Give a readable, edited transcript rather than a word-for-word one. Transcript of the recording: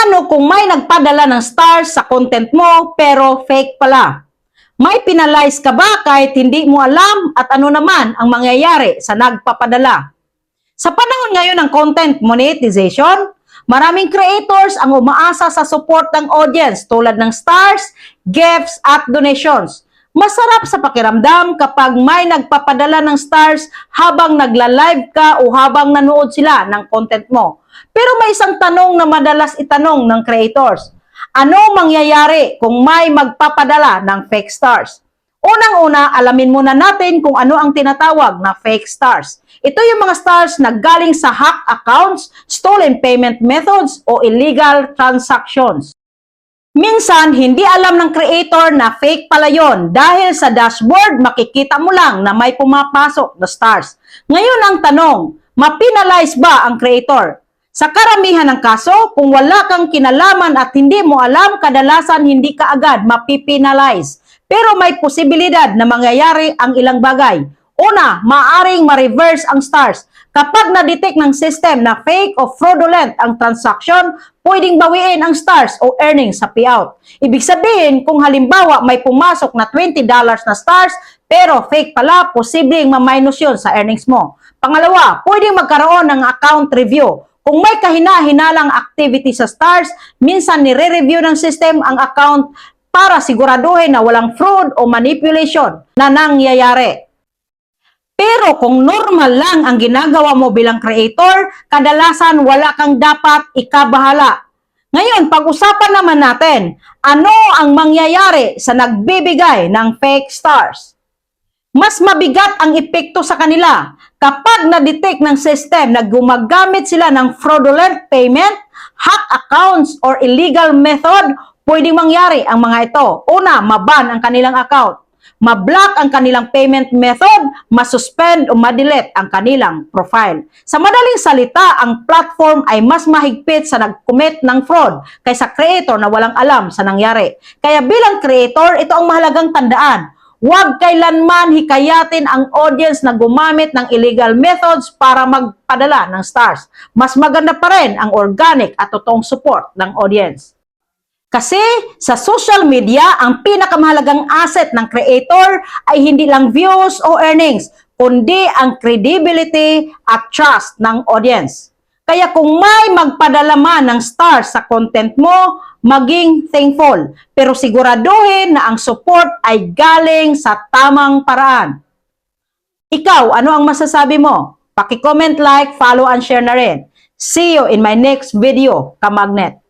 Paano kung may nagpadala ng stars sa content mo pero fake pala? May penalize ka ba kahit hindi mo alam at ano naman ang mangyayari sa nagpapadala? Sa panahon ngayon ng content monetization, maraming creators ang umaasa sa support ng audience tulad ng stars, gifts at donations. Masarap sa pakiramdam kapag may nagpapadala ng stars habang nagla-live ka o habang nanood sila ng content mo. Pero may isang tanong na madalas itanong ng creators. Ano mangyayari kung may magpapadala ng fake stars? Unang-una, alamin muna natin kung ano ang tinatawag na fake stars. Ito yung mga stars na galing sa hack accounts, stolen payment methods o illegal transactions. Minsan, hindi alam ng creator na fake pala yon dahil sa dashboard makikita mo lang na may pumapasok na stars. Ngayon ang tanong, mapinalize ba ang creator? Sa karamihan ng kaso, kung wala kang kinalaman at hindi mo alam, kadalasan hindi ka agad mapipinalize. Pero may posibilidad na mangyayari ang ilang bagay. Una, maaring ma-reverse ang stars. Kapag na-detect ng system na fake o fraudulent ang transaction, pwedeng bawiin ang stars o earnings sa payout. Ibig sabihin, kung halimbawa may pumasok na $20 na stars, pero fake pala, posibleng ma-minus yun sa earnings mo. Pangalawa, pwedeng magkaroon ng account review. Kung may kahina-hinalang activity sa stars, minsan nire-review ng system ang account para siguraduhin na walang fraud o manipulation na nangyayari. Pero kung normal lang ang ginagawa mo bilang creator, kadalasan wala kang dapat ikabahala. Ngayon, pag-usapan naman natin, ano ang mangyayari sa nagbibigay ng fake stars? Mas mabigat ang epekto sa kanila kapag na-detect ng system na gumagamit sila ng fraudulent payment, hack accounts, or illegal method. Pwedeng mangyari ang mga ito. Una, maban ang kanilang account. Ma-block ang kanilang payment method, ma-suspend o ma-delete ang kanilang profile. Sa madaling salita, ang platform ay mas mahigpit sa nag-commit ng fraud kaysa creator na walang alam sa nangyari. Kaya bilang creator, ito ang mahalagang tandaan. Huwag kailanman hikayatin ang audience na gumamit ng illegal methods para magpadala ng stars. Mas maganda pa rin ang organic at totoong support ng audience. Kasi sa social media, ang pinakamahalagang asset ng creator ay hindi lang views o earnings, kundi ang credibility at trust ng audience. Kaya kung may magpadala man ng stars sa content mo, maging thankful. Pero siguraduhin na ang support ay galing sa tamang paraan. Ikaw, ano ang masasabi mo? Paki-comment, like, follow, and share na rin. See you in my next video, Kamagnet.